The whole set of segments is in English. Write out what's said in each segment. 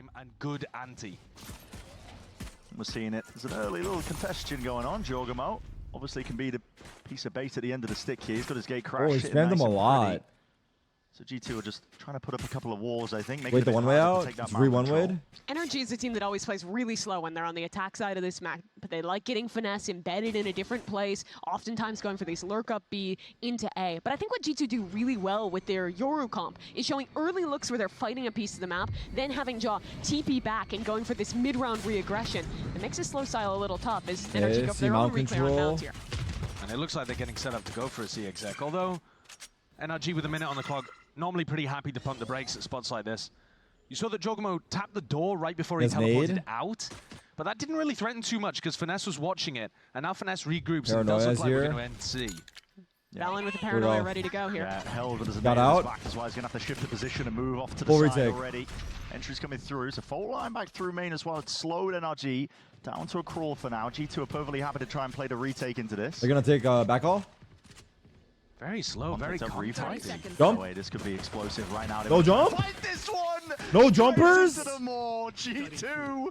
game and good ante. We're seeing it. There's an early little contestation going on. Jorgamo obviously can be the piece of bait at the end of the stick here. He's got his gate crash. Oh, he spammed them a lot. So G2 are just trying to put up a couple of walls, I think. Wait, the one way out? Just one way? NRG is a team that always plays really slow when they're on the attack side of this map, but they like getting finesse embedded in a different place, oftentimes going for these lurk up B into A. But I think what G2 do really well with their Yoru comp is showing early looks where they're fighting a piece of the map, then having Jaw TP back and going for this mid-round re-aggression. That makes his slow style a little tough as NRG go for their own reclear on mount here. And it looks like they're getting set up to go for a C exec, although NRG with a minute on the clock, normally pretty happy to pump the brakes at spots like this. You saw that Jorgamo tapped the door right before he teleported out, but that didn't really threaten too much because Finesse was watching it, and now Finesse regroups and does look like we're going to end C. Valen with the paranoia ready to go here. Yeah, held as a got out. Back as well. He's going to have to shift the position and move off to the side retake already. Entry's coming through. So full line back through main as well. It's slowed NRG down to a crawl for now. G2 are perfectly happy to try and play the retake into this. They're going to take back all. Very slow, very compact. Jump. Wait, this could be explosive right now. No jump. Fight this one. No jumpers. G2.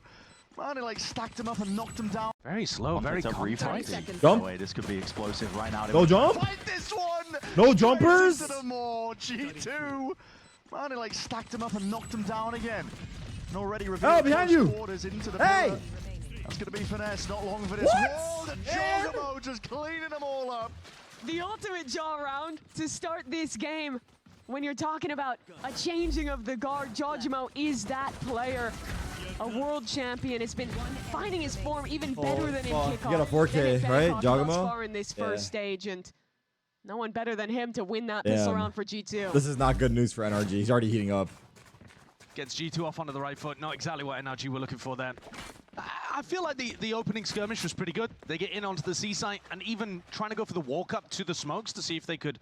Man, he like stacked him up and knocked him down. Very slow, very compact. Jump. Wait, this could be explosive right now. No jump. Fight this one. No jumpers. G2. Man, he like stacked him up and knocked him down again. And already revealed behind you. Into the Hey. pillar. That's going to be Finesse. Not long for this. What? Whoa, the Jorgamo just cleaning them all up. The ultimate Jaw round to start this game. When you're talking about a changing of the guard, Jorgamo is that player. A world champion has been finding his form even better than in kickoff. You got a 4K, right, Jorgamo? Thus far in this first stage, and no one better than him to win that pistol round for G2. This is not good news for NRG. He's already heating up. Gets G2 off onto the right foot. Not exactly what NRG were looking for there. I feel like the opening skirmish was pretty good. They get in onto the C site and even trying to go for the walk up to the smokes to see if they could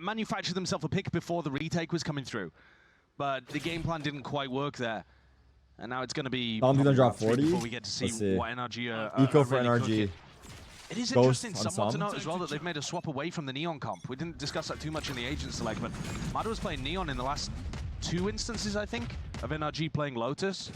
manufacture themselves a pick before the retake was coming through. But the game plan didn't quite work there. And now it's going to be drop 40 before we get to see what NRG are Eco are for really NRG. cooking. It is Ghost interesting somewhat to note as well that they've made a swap away from the Neon comp. We didn't discuss that too much in the Agent Select, but Mada was playing Neon in the last 2 instances, I think, of NRG playing Lotus.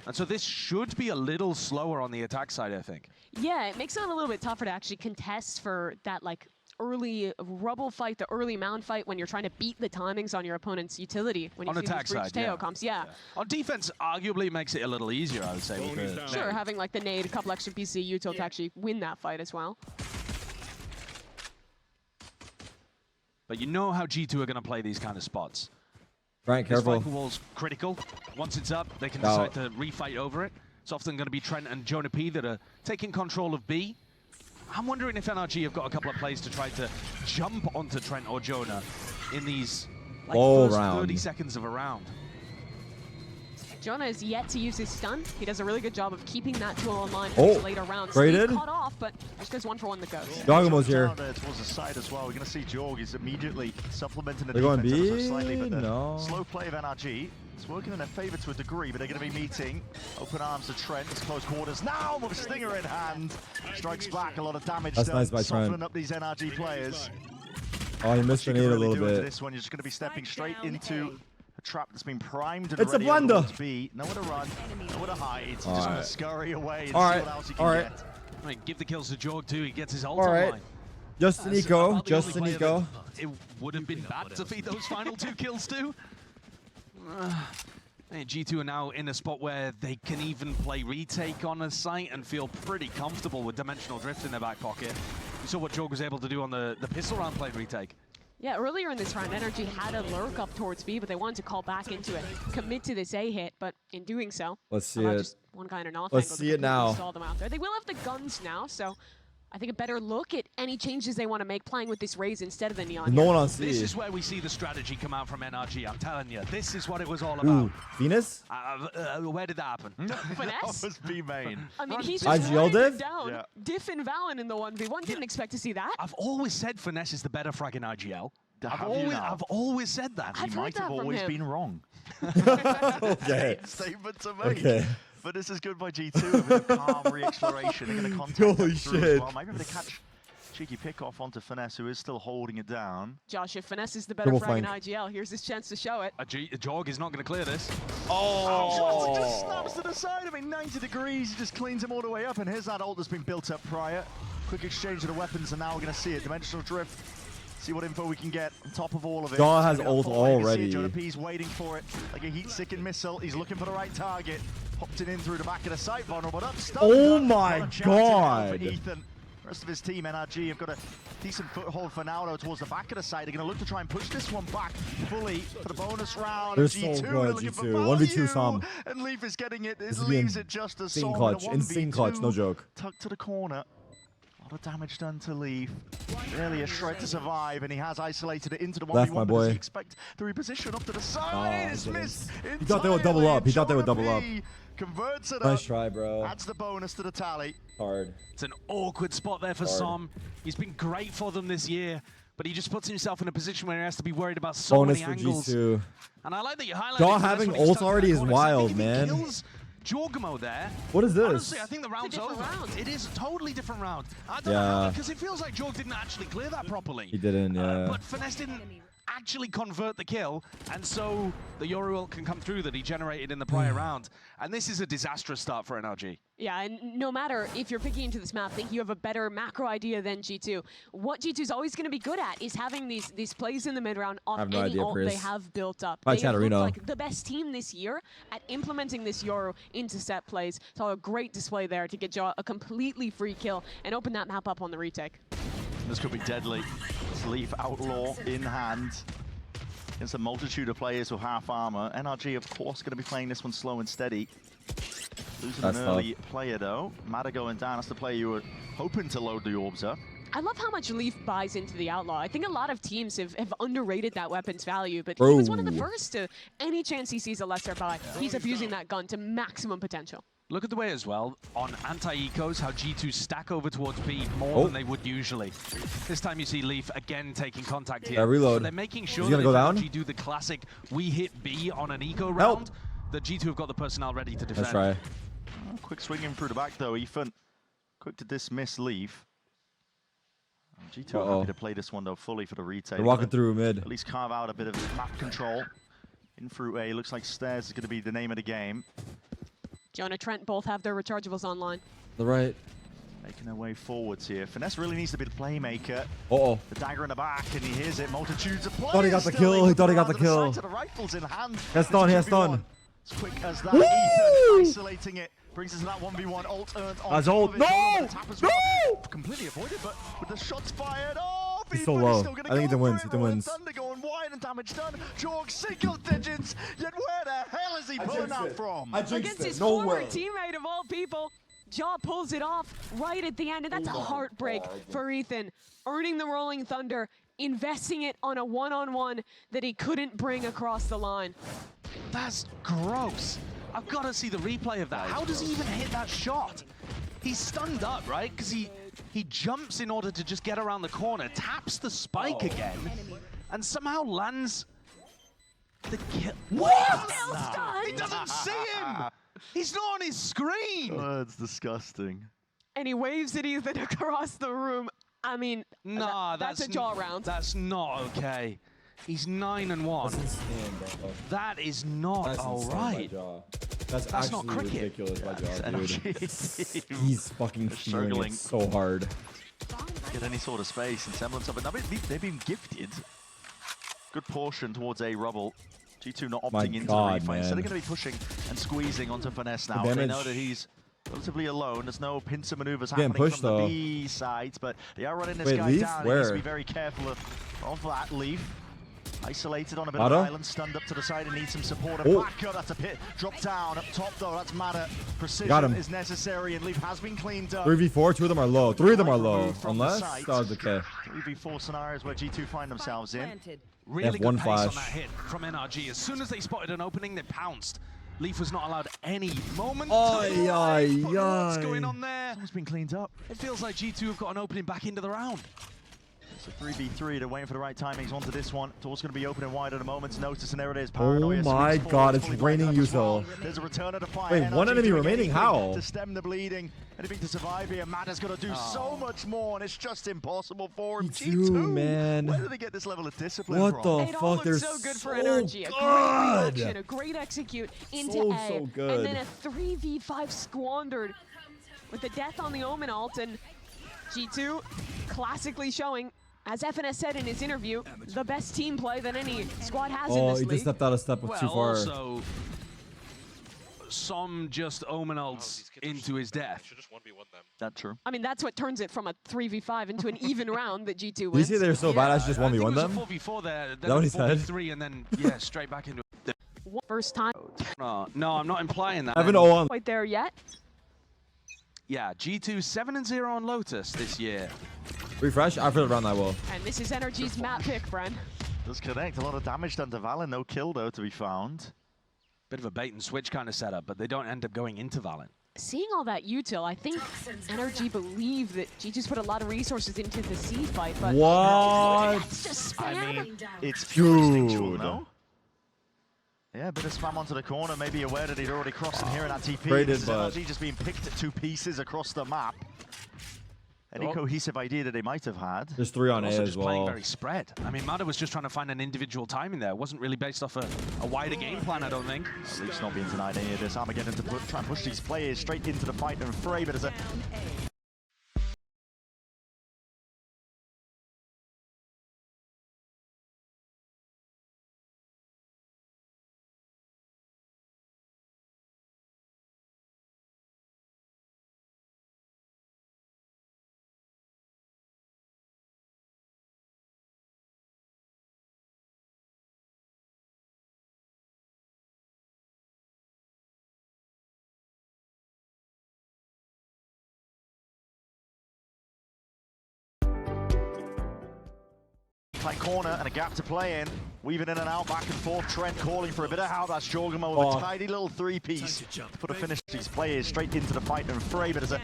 And so this should be a little slower on the attack side, I think. Yeah, it makes it a little bit tougher to actually contest for that like early rubble fight, the early mound fight when you're trying to beat the timings on your opponent's utility. When you on see attack these side, Teo comps, On defense, arguably makes it a little easier, I would say. With the Sure, having like the nade, a couple extra PC util to actually win that fight as well. But you know how G2 are going to play these kind of spots. Right, This careful. Viper wall's critical. Once it's up, they can decide to refight over it. It's often going to be Trent and Jonah P that are taking control of B. I'm wondering if NRG have got a couple of plays to try to jump onto Trent or Jonah in these like, first 30 seconds of a round. Jonah is yet to use his stun. He does a really good job of keeping that tool online for these later rounds. Graded. He's caught off, but just goes 1 for 1 the ghost. Jorgamo's here. Towards the side as well. We're going to see Jorg is immediately supplementing the They're going defense ever B? so slightly, but the No. slow play of NRG is working in their favor to a degree, but they're going to be meeting. Open arms to Trent. It's close quarters now with a stinger in hand. Strikes back, a lot of damage That's done. nice by Softening Trent. up these NRG players. Oh, he missed the nade a little bit. This one, you're just going to be stepping straight into a trap that's been primed and It's a ready blender. B. Nowhere to run, nowhere to hide. He's just going to scurry away and see Alright. what else he can get. I mean, give the kills to Jorg too. He gets his ult Alright. online. Just Nico. Just Nico. It would have been bad to feed those final 2 kills too. G2 are now in a spot where they can even play retake on a site and feel pretty comfortable with dimensional drift in their back pocket. You saw what Jorg was able to do on the pistol round playing retake. Yeah, earlier in this round, NRG had a lurk up towards B, but they wanted to call back into it, commit to this A hit, but in doing so, Let's see it. just one guy in an off Let's angle to see it now. stall them out there. They will have the guns now, so I think a better look at any changes they want to make playing with this Raze instead of the Neon. No one on This C. is where we see the strategy come out from NRG, I'm telling you. This is what it was all about. Ooh, Venus? Where did that happen? Finesse? That was B main. I mean, he's IGL just running diff? down. Yeah. Diff and Valen in the 1v1. Didn't expect to see that. I've always said Finesse is the better frag in IGL. Have you now? I've always said that. I've He heard might have that from always him. been wrong. Okay. Statement to make. Okay. But this is good by G2 with a calm re-exploration. They're going to contact Holy them through shit. as well. Maybe able to catch Cheeky pick off onto Finesse, who is still holding it down. Josh, if Finesse is the better Double frag in flank. IGL, here's his chance to show it. A Jorg is not going to clear this. Johnson just snaps to the side of it, 90 degrees, he just cleans him all the way up, and here's that ult that's been built up prior. Quick exchange of the weapons, and now we're going to see it. Dimensional drift. See what info we can get on top of all of it. Jaw has ult already. Jonah P's waiting for it like a heat-seeking missile. He's looking for the right target. Popped it in through the back of the sight, vulnerable up. Oh my What a chance God. for Ethan. The rest of his team, NRG, have got a decent foothold for now, though, towards the back of the site. They're going to look to try and push this one back fully for the bonus round. They're G2 so good, looking for G2. 1v2 value, Som. And Leaf is getting it. It This is being leaves it just as insane Som clutch. in a Insane 1v2. clutch, no joke. Tucked to the corner. A lot of damage done to Leaf. Really a shred to survive, and he has isolated it into the 1v1. Left, my but does boy. he expect the reposition up to the side? It's didn't. missed. He thought they would double up. He thought they would double up. Converts it Nice up. try, bro. Adds the bonus to the tally. Hard. It's an awkward spot there for Hard. Som. He's been great for them this year, but he just puts himself in a position where he has to be worried about so Bonus many for angles. G2. And I like that you highlighted Jaw Finesse having when he's ult stuck in already that is corner, 'cause I wild, think if man. he kills Jorgamo there, What is this? honestly, I think the round's different over. round. It is a totally different round. I don't know Yeah. because it feels like Jorg didn't actually clear that properly. He didn't, yeah. But Finesse didn't actually convert the kill, and so the Yoru ult can come through that he generated in the prior round. And this is a disastrous start for NRG. Yeah, and no matter if you're picking into this map, I think you have a better macro idea than G2. What G2's always going to be good at is having these plays in the mid round off I have no any idea, ult they Chris. have built up. Bye, They have looked Chatterino. like the best team this year at implementing this Yoru into set plays. So a great display there to get Jaw a completely free kill and open that map up on the retake. This could be deadly. It's Leaf Outlaw in hand. Against a multitude of players with half armor. NRG, of course, going to be playing this one slow and steady. Losing That's an early player, though. Mata going down. That's the player you were hoping to load the orbs up. I love how much Leaf buys into the Outlaw. I think a lot of teams have underrated that weapon's value, but he was one of the Bro. first to, any chance he sees a lesser buy, he's abusing that gun to maximum potential. Look at the way as well, on anti-ecos, how G2 stack over towards B more than they would usually. This time you see Leaf again taking contact here. Yeah, reload. But they're making sure He's that gonna go if down? NRG do the classic, we hit B on an eco round, that G2 have got the personnel ready to defend. Let's try. Oh, quick swinging through the back, though. Ethan, quick to dismiss Leaf. G2 are happy to play this one, though, fully for the retake. They're walking through mid. At least carve out a bit of map control. In through A, looks like stairs is going to be the name of the game. Jonah, Trent both have their rechargeables online. The right. Making their way forwards here. Finesse really needs to be the playmaker. Uh-oh. The dagger in the back, and he hears it. Multitudes of players. Thought he got the still kill, able he to thought he got round the to side kill. to the rifles in hand. Has done, he has done. As quick as that, Woo! Ethan isolating it. Brings us to that 1v1. Ult earned on That's top ult. of it. No! Going to tap as well. No! Completely avoided, but with the shots fired off, He's so Ethan is low. still gonna I think go Ethan wins, for it. Ethan Rolling wins. Thunder going wide and damage done. Jorg single digits. Yet where the hell is he pulling that from? Against his former teammate of all people, Jaw pulls it off right at the end, and that's a heartbreak for Ethan. Earning the Rolling Thunder, investing it on a one-on-one that he couldn't bring across the line. That's gross. I've got to see the replay of that. How does he even hit that shot? He's stunned up, right? Because he jumps in order to just get around the corner, taps the spike again, and somehow lands the kill. What? Still stunned. He doesn't see him. He's not on his screen. Oh, that's disgusting. And he waves at Ethan across the room. I mean, Nah, that's a Jaw round. That's not okay. He's 9-1. That's insane, bro. That is not That's all insane, right. by Jaw. That's That's actually not cricket. ridiculous by Jaw, dude. NRG. He's fucking feeling struggling. it so hard. Get any sort of space and semblance of it. Now, they've been gifted good portion towards A rubble. G2 not My opting into God, the refight. So man. they're going to be pushing and squeezing onto Finesse now. The They damage. know that he's relatively alone. There's no pincer maneuvers Getting happening pushed, from though. the B side, but they are running this Wait, guy Leaf? down. He needs to Where? be very careful of that Leaf. Isolated on a bit Mata? of an island, stunned up to the side and needs some support. And Oh. back up, that's a pit. Drop down, up top though, that's Mata. Precision Got him. is necessary and Leaf has been cleaned up. 3v4, 2 of them are low. 3 of them are low. Removed from the Unless site. that was okay. 3v4 scenarios where G2 find themselves in. Really have good one pace on flash. that hit from NRG. As soon as they spotted an opening, they pounced. Leaf was not allowed any moment Ay, to ay, thrive, but what's ay. going on there? It's been cleaned up. It feels like G2 have got an opening back into the round. So 3v3, they're waiting for the right timings onto this one. Door's going to be opening wide at a moment's notice, and there it is. Paranoia my swings God, forward, it's fully raining backed up as well. Uso. There's a return of the fire. Wait, one NRG enemy doing remaining? anything How? to stem the bleeding, anything to survive here. Mada's got to do so much more, and it's just impossible for him. G2, man. Where did they get this level of discipline What from? the It all fuck? They're looks so good for so NRG. A great reaction, a great execute into So, A, so good. and then a 3v5 squandered with the death on the Omen ult, and G2 classically showing, as FNS said in his interview, the best team play that any squad has in Oh, this he league. just stepped out of step Well, too far. also, some just Omen ults into his death. That's true. I mean, that's what turns it from a 3v5 into an even round that G2 Did you wins. say they're so bad as just I think 1v1 it them? was a 4v4 there, that then what a he said? 4v3, and then, yeah, straight back into it. First time. No, I'm not implying that. 7-0 on. Quite there yet. Yeah, G2 7-0 on Lotus this year. Refresh? After the round, I will. And this is NRG's map pick, friend. Does connect. A lot of damage done to Valen. No kill, though, to be found. Bit of a bait and switch kind of setup, but they don't end up going into Valorant. Seeing all that util, I think NRG believe that G2's put a lot of resources into the C fight, but What? that's just spam. I mean, it's pure instinctual, Dude. no? Yeah, a bit of spam onto the corner, maybe aware that he'd already crossed in here in that TP. Traded, This is but- NRG just being picked at 2 pieces across the map. Any Oh. cohesive idea that they might have had? There's 3 on A Also as just playing well. very spread. I mean, Mada was just trying to find an individual timing there. It wasn't really based off a wider game plan, I don't think. At least not being denied any of this. Armageddon to try and push these players straight into the fight and fray, but as a tight corner and a gap to play in. Weaving in and out, back and forth. Trent calling for a bit of help. That's Jorgamo with a tidy little 3-piece. To put a finish these players straight into the fight and fray, but as a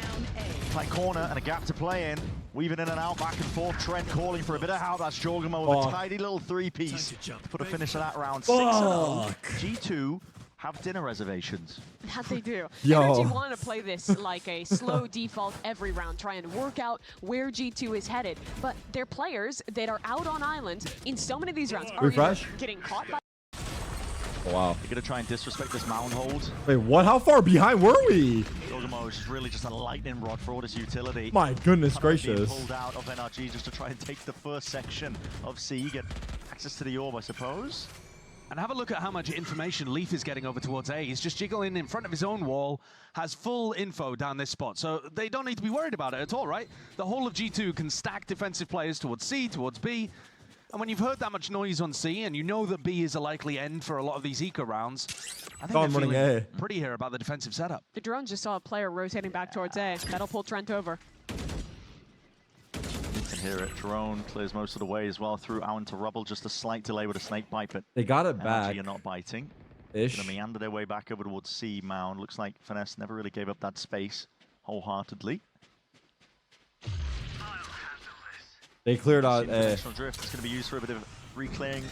tight corner and a gap to play in. Weaving in and out, back and forth. Trent calling for a bit of help. That's Jorgamo with a tidy little 3-piece. To put a finish to that round. 6-0. G2 have dinner reservations. That they do. Yo. NRG want to play this like a slow default every round, try and work out where G2 is headed. But their players that are out on island in so many of these rounds are Refresh. either getting caught by Oh, wow. They're going to try and disrespect this mound hold. Wait, what? How far behind were we? Jorgamo is really just a lightning rod for all this utility. My goodness Being gracious. pulled out of NRG just to try and take the first section of C, get access to the orb, I suppose. And have a look at how much information Leaf is getting over towards A. He's just jiggling in front of his own wall, has full info down this spot. So they don't need to be worried about it at all, right? The whole of G2 can stack defensive players towards C, towards B. And when you've heard that much noise on C, and you know that B is a likely end for a lot of these eco rounds, I think I'm they're running feeling A. pretty here about the defensive setup. The drone just saw a player rotating back towards A. That'll pull Trent over. And here it, drone clears most of the way as well through out into rubble. Just a slight delay with a snake bite, but They got it back. NRG are not biting. Ish. Gonna meander their way back over towards C mound. Looks like Finesse never really gave up that space wholeheartedly. They cleared out A. Dimensional drift is going to be used for a bit of reclearing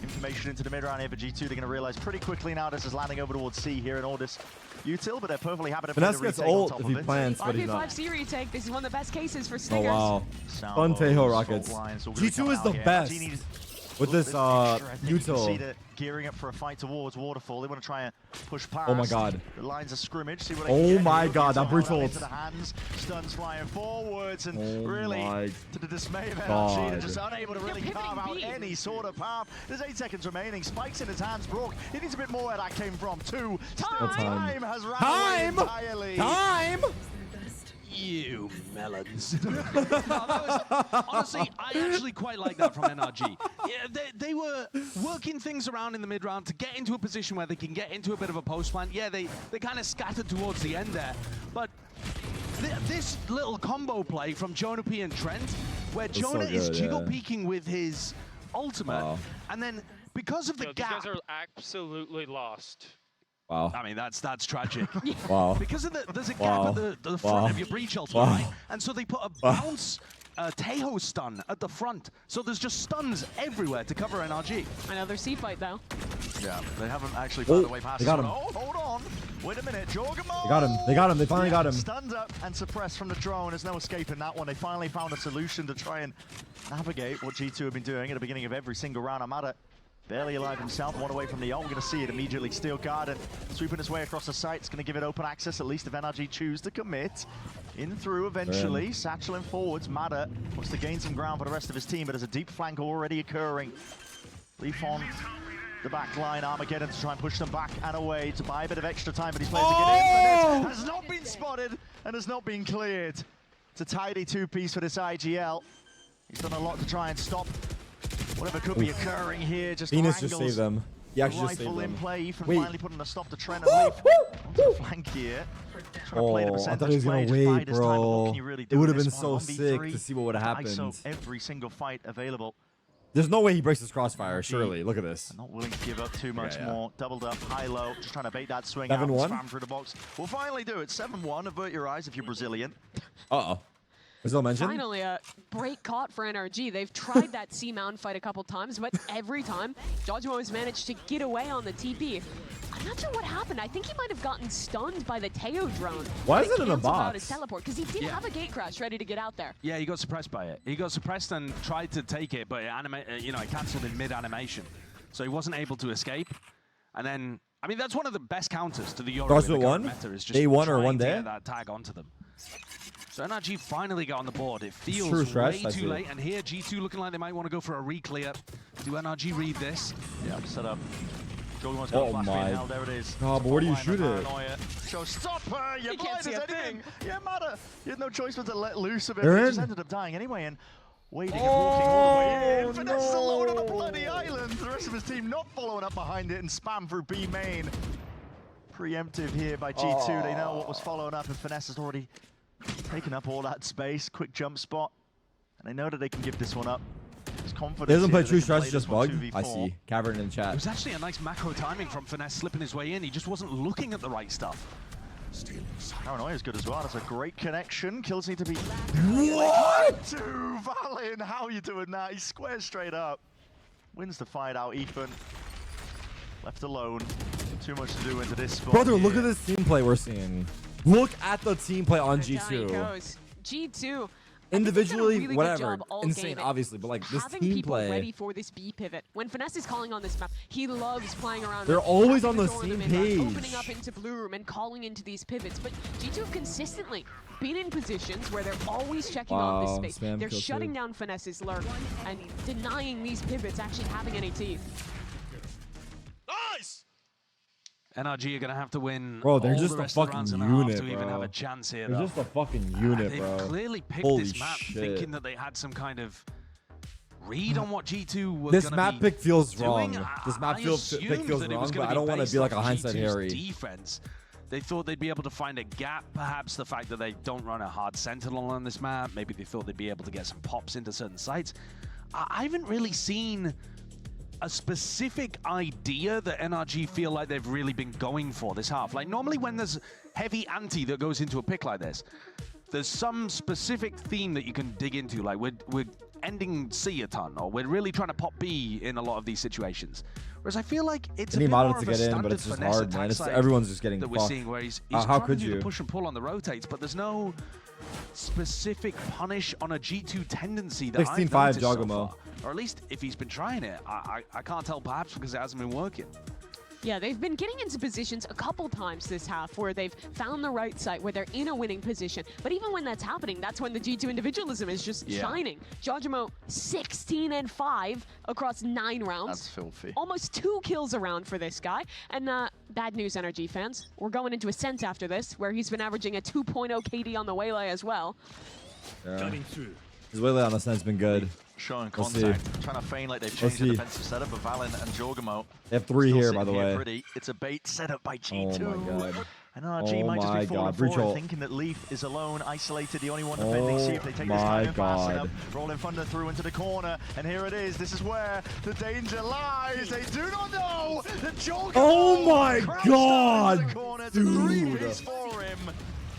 information into the mid round here for G2. They're going to realize pretty quickly now this is landing over towards C here in Ordis util, but they're perfectly happy to play Finesse the gets retake on ult top if of he it. plants, but he's 5v5 not. C retake. This is one of the best cases for Oh, Stingers. wow. Salvos, Fun Tejo fault rockets. lines all gonna be G2 coming is the out here. best NRG needs with a little this bit extra, I think. You can see util. they're gearing up for a fight towards Waterfall. They want to try and push past. Oh my god. The lines of scrimmage. See what Oh they can get. my Looking god, to that hold brutal. into the hands. Stuns flying forwards, and Oh really, my to the dismay of NRG, god. they're just unable to really They're carve out pivoting B. any sort of path. There's 8 seconds remaining. Spikes in his hands. Brook, he needs a bit more where that came from. 2. Still Time. time has ran Time. away entirely. Time! You melons. No, that was, honestly, I actually quite like that from NRG. Yeah, they were working things around in the mid-round to get into a position where they can get into a bit of a post-plant. Yeah, they kind of scattered towards the end there. But this little combo play from Jonah P and Trent, where so Jonah is good, jiggle yeah. peeking with his ultimate, Wow. and then because of the These gap, guys are absolutely lost. Wow. I mean, that's tragic. Wow. Because of there's a gap Wow. at the Wow. front of your breach ultimate, Wow. right? And so they put a bounce Tejo stun at the front. So there's just stuns everywhere to cover NRG. Another C fight though. Yeah, they haven't actually found a way past they got this him. one. Oh, hold on. Wait a minute. Jorgamo! They got him. They got him. They finally got him. Stunned up and suppressed from the drone. There's no escaping that one. They finally found a solution to try and navigate what G2 have been doing at the beginning of every single round. Amada barely alive himself, one away from the ult. We're going to see it immediately. Steel Garden sweeping his way across the site. It's going to give it open access, at least if NRG choose to commit. In through eventually, satcheling forwards. Mada wants to gain some ground for the rest of his team, but there's a deep flank already occurring. Leaf on the back line, Armageddon to try and push them back and away to buy a bit of extra time, but he's playing to get in. Has not been spotted and has not been cleared. It's a tidy two-piece for this IGL. He's done a lot to try and stop whatever could be occurring here. Just Venus just saved them. He actually just saved rifle in them. play. Ethan Wait. finally putting a stop to Trent and Leaf. Onto the flank here. Trying to play the Oh, I percentage thought he was play, gonna just bide wait, his time, but what bro. can you really It do would in have been this so one? sick 1v3, to see what would have happened. ISO every single fight available. There's no way he breaks his crossfire, surely. Look at this. Not willing to give up too much Yeah. more. Doubled up, high-low, just trying to bait that swing 7-1? out and spam through the box. We'll finally do it. 7-1, avert your eyes if you're Brazilian. Uh-oh. Brazil mentioned? Finally, a break caught for NRG. They've tried that C-Mountain fight a couple times, but every time, Jojimo has managed to get away on the TP. I'm not sure what happened. I think he might have gotten stunned by the Teo drone. Why is it in a canceled out box? his teleport, because he did have a gate crash ready to get out there. Yeah, he got suppressed by it. He got suppressed and tried to take it, but it cancelled in mid-animation. So he wasn't able to escape. And then, I mean, that's one of the best counters to the Euro. Crossfit in the current one? meta, is just Day one or trying one to day? get that tag onto them. So NRG finally got on the board. It feels true, Stretch, way I see too it. late. And here, G2 looking like they might want to go for a re-clear. Do NRG read this? Yeah, set up. Jorgimo's got a flash my being held. There it is. God, but where do you shoot it? So stop her! You're He can't blind see as a anything! thing. Yeah, matter. You had no choice but to let loose of it. They're He just in. ended up dying anyway and waiting and walking all the way in. Oh, Finesse is alone on a no. bloody island. The rest of his team not following up behind it and spam through B main. Preemptive here by G2. They know what was following up and Finesse has already taken up all that space. Quick jump spot. And they know that they can give this one up. There's confidence. He doesn't play here that true they can stretch, play just this one bug. 2v4. I see. Cavern in It chat. was actually a nice macro timing from Finesse slipping his way in. He just wasn't looking at the right stuff. Paranoia is good as well. That's a great connection. Kills need to be. What? To Valin, how are you doing that? He squares straight up. Wins the fight out, Ethan. Left alone. Too much to do into this spot. Brother, look here. at this team play we're seeing. Look at the team play on And down he G2. goes. G2. Individually, I think they've done a really good whatever. job all Insane, game at obviously, but like this having team people play. ready for this B pivot. When Finesse is calling on this map, he loves playing around. They're with always having on the door in same mid lane, page. opening up into blue room and calling into these pivots. But G2 have consistently been in positions where they're always checking on Wow, this space. spam They're kill shutting save. down Finesse's lurk and denying these pivots actually having any teeth. NRG are going to have to win Bro, they're all just the a rest of the fucking rounds and a half unit, to even bro. have a chance here. They're though. just a fucking unit, They've bro. clearly picked Holy this map shit. thinking that they had some kind of read on what G2 were This gonna map be pick feels doing. wrong. This map pick assumed feels that it wrong, was but gonna I don't want to based be like a off hindsight G2's Harry. defense. They thought they'd be able to find a gap, perhaps the fact that they don't run a hard sentinel on this map. Maybe they thought they'd be able to get some pops into certain sites. I haven't really seen a specific idea that NRG feel like they've really been going for this half. Like normally when there's heavy anti that goes into a pick like this, there's some specific theme that you can dig into. Like we're ending C a ton, or we're really trying to pop B in a lot of these situations. Whereas I feel like it's I a need bit Mata more to of a get in, but standard it's just finesse hard, attack man. side Everyone's just getting that we're fucked. seeing where he's How trying could to do you? the push and pull on the rotates, but there's no specific punish on a G2 tendency that 16-5 I've noticed so Jogamo. far. Or at least if he's been trying it, I can't tell, perhaps because it hasn't been working. Yeah, they've been getting into positions a couple times this half where they've found the right site, where they're in a winning position. But even when that's happening, that's when the G2 individualism is just shining. Jojimo, 16-5 across 9 rounds. That's filthy. Almost 2 kills a round for this guy. And bad news, NRG fans. We're going into Ascent after this, where he's been averaging a 2.0 KD on the Waylay as well. Yeah. His Waylay on Ascent's been good. Showing We'll contact, trying to feign like they've changed the see. defensive setup of Valin and Jorgamo. They have 3 Still here, sitting by the way. Pretty. It's a bait set up by Oh G2. my god. And NRG Oh might just be my falling God. for Breach it, ult. thinking that Leaf is alone, isolated, the only one defending. See if they take this my time in fast God. enough. Rolling Thunder through into the corner, and here it is. This is where the danger lies. They do not know that Jorgamo Oh my crashed down God, into the corner. It's dude. a 3 piece for him.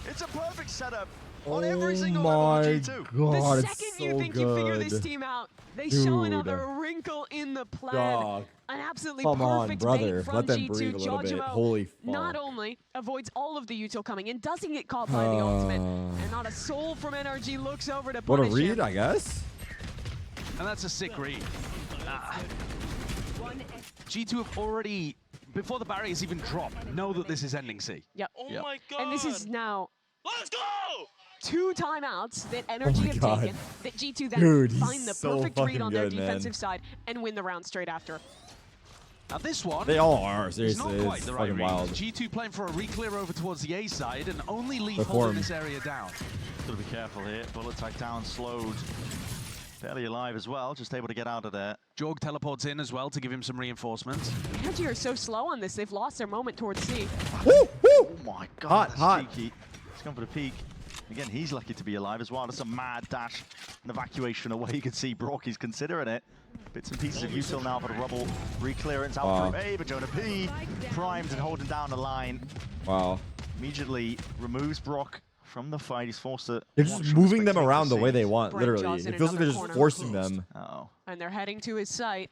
It's a perfect setup on every single my level of G2. God, The it's second so you think good. you figure this team out, they show Dude. another wrinkle in the plan. Dog. An absolutely Come on, perfect brother. bait from Let them G2. breathe a little bit. Jojimo Holy fuck. not only avoids all of the util coming in, doesn't get caught by the ultimate, and not a soul from NRG looks over to What a punish read, him. I guess. And that's a sick read. G2 have already, before the barriers even drop, know that this is ending C. Yep. Oh my god. And this is now Let's go! 2 timeouts that NRG have God. taken, that G2 then Dude, he's find the so perfect read fucking on their good, man. defensive side and win the round straight after. Now this one, They all are, it's seriously. not quite It's the right fucking read. wild. G2 playing for a re-clear over towards the A side and only Leaf Perform. holding this area down. Gotta be careful here. Bullet tag down, slowed. Barely alive as well, just able to get out of there. Jorg teleports in as well to give him some reinforcements. NRG are so slow on this, they've lost their moment towards C. Woo, woo. Oh my god, Hot, that's hot. cheeky. He's gone for the peek. Again, he's lucky to be alive as well. That's a mad dash and evacuation away. You can see Brock, he's considering it. Bits and pieces of util now for the rubble. Re-clearance out Wow. through A, but Jonah P primed and holding down the line. Wow. Immediately removes Brock from the fight. He's forced to They're watch just from moving them spectator around the way they seats. want, Brent literally. draws in It feels like they're another just corner. forcing them. Uh-oh. And they're heading to his site.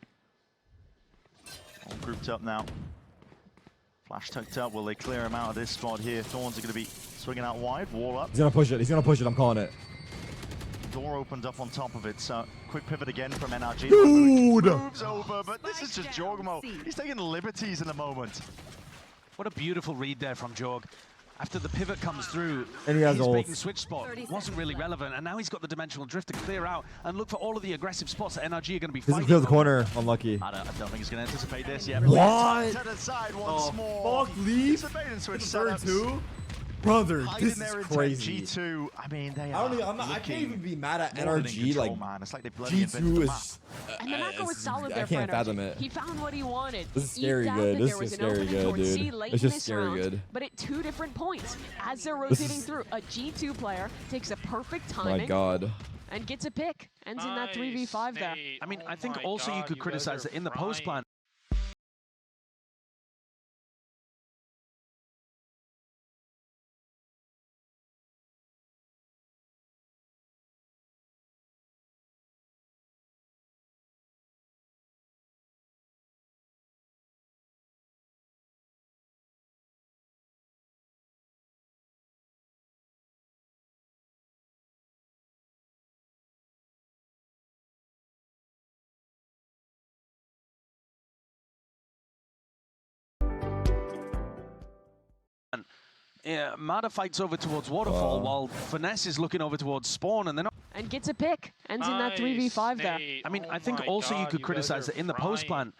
All grouped up now. Flash tucked up. Will they clear him out of this spot here? Thorns are going to be swinging out wide. Wall up. He's gonna push it. He's gonna push it. I'm calling it. Door opened up on top of it. So quick pivot again from NRG. Dude! Moves over, but this is just Jorgmo. He's taking liberties in the moment. What a beautiful read there from Jorg. After the pivot comes through, And he has his ult. bait and switch spot wasn't really relevant, and now he's got the dimensional drift to clear out and look for all of the aggressive spots that NRG are going to be Doesn't fighting. clear the over. corner. Unlucky. I don't think he's going to anticipate this yet. What? To the side Oh, once more. fuck, Leaf. It's a bait and switch Third setups. two? Brother, Hiding this their is intent. crazy. G2, I mean, they I are don't even, I can't looking even be mad at more than in NRG. control, Like, man. It's like they bloody invented G2 the map. is. And the macro was solid there I for can't NRG. fathom it. He found what he wanted. This is He scary doubted good. there This was is an scary opening good, towards C dude. late It's in just this scary round, good. but at 2 different points. As they're This rotating is- through, a G2 player takes a perfect My timing God. and gets a pick. Ends in that 3v5 there. Nate. I mean, Oh I think my also you God, could guys criticize are that in the frying. post plan. Yeah, Mada fights over towards Waterfall while Finesse is looking over towards Spawn, and they're not. And gets a pick. Ends in that 3v5 there. Nate. I mean, Oh I think my also you God, could guys criticize are that in the post frying.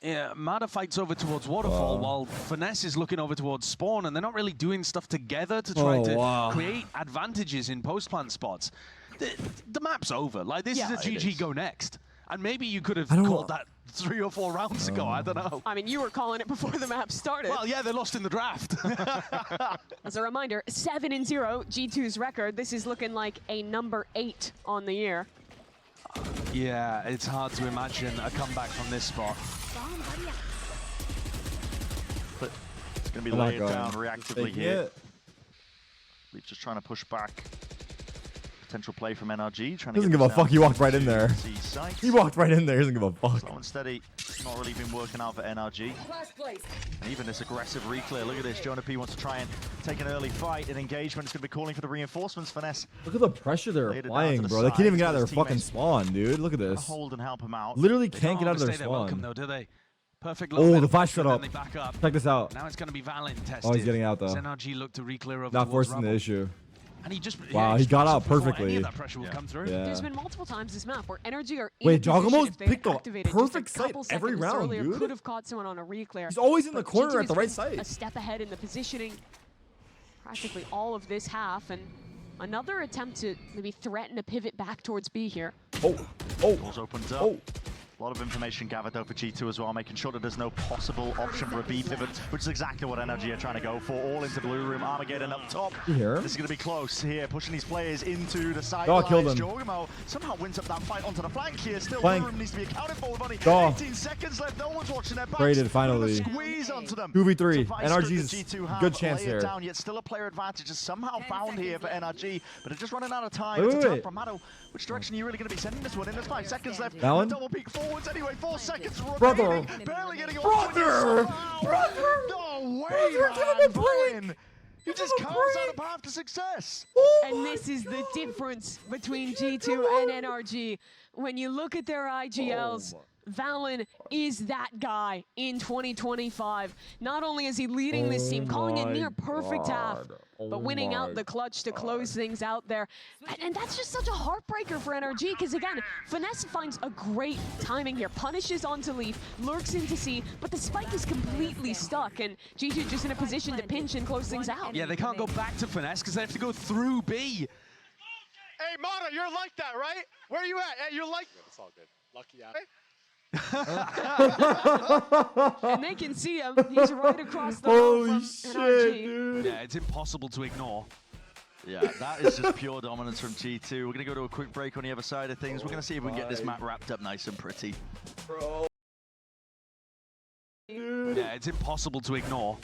plan. Yeah, Mada fights over towards Waterfall while Finesse is looking over towards Spawn, and they're not really doing stuff together to try Oh, to wow. create advantages in post plan spots. The map's over. Like, this Yeah, is a it GG is. go next. And maybe you could have I don't- called that 3 or 4 rounds ago. I don't know. I mean, you were calling it before the map started. Well, yeah, they lost in the draft. As a reminder, 7-0, G2's record. This is looking like a number 8 on the year. Yeah, it's hard to imagine a comeback from this spot. But it's going to be I'm not laid going. down reactively Taking here. it. Leaf just trying to push back. Potential play from NRG. Trying to Doesn't get give a this fuck, down he walked right in to there. C site. He walked right in there. He doesn't give a fuck. Slow and steady. Not really been working out for NRG. And even this aggressive re-clear. Look at this. Jonah P wants to try and take an early fight. An engagement is going to be calling for the reinforcements. Finesse Look at the pressure they're Laid it down applying, to the bro. They can't even get out of their side. fucking Teammates- spawn, dude. Look at to this. hold and help him out. Literally They can't don't get out of their overstay welcome, spawn. though, do they? Perfect Oh, low the mid flash push, set but up. then they back up. Check this out. Now it's going to be Valorant tested. Oh, he's getting out, though. As NRG look to re-clear over Not towards forcing the Rubble. issue. And he just Wow, he just got pushed out before Any perfectly. of that pressure would come through. Yeah. There's been multiple times this map where NRG are in Wait, position Giacomo's if they had picked a activated perfect just a site couple every seconds round, earlier, dude. could have caught someone on a re-clear. He's always in the But corner G2 at the has right been side. A step ahead in the positioning practically all of this half, and another attempt to maybe threaten a pivot back towards B here. Oh, oh, Doors opened up. oh. A lot of information gathered though for G2 as well, making sure that there's no possible option for a B pivot, which is exactly what Energy are trying to go for. All into blue room, Armageddon up top. Here. This is going to be close here, pushing these players into the side. Oh, killed him. Jorgamo somehow wins up that fight onto the flank here. Still, Flank. blue room needs to be accounted for with only Oh. 18 seconds left. No one's watching their backs. Traded finally. Squeeze onto them. 2v3. So NRG's G2 have good chance laid here. down, yet still a player advantage is somehow found here for NRG, but they're just running out of time. Wait, It's a wait. tap from Mado. Which direction are you really going to be sending this one in? There's 5 seconds left. That one? Double peek forwards anyway. 4 seconds Brother. remaining. Barely getting off. Brother. No way, man. Brian. He just carves out a path to success. And this is the difference between G2 and NRG. When you look at their IGLs, Valen is that guy in 2025. Not only is he leading this team, calling a near perfect half, but winning out the clutch to close things out there. And that's just such a heartbreaker for NRG, because again, Finesse finds a great timing here, punishes onto Leaf, lurks into C, but the spike is completely stuck, and G2 just in a position to pinch and close things out. Yeah, they can't go back to Finesse because they have to go through B. Hey, Mata, you're like that, right? Where are you at? Hey, you're like. It's all good. Lucky out. And they can see him. He's right across the hall from NRG. dude. Yeah, it's impossible to ignore. Yeah, that is just pure dominance from G2. We're going to go to a quick break on the other side of things. We're going to see if we can get this map wrapped up nice and pretty. Yeah, it's impossible to ignore.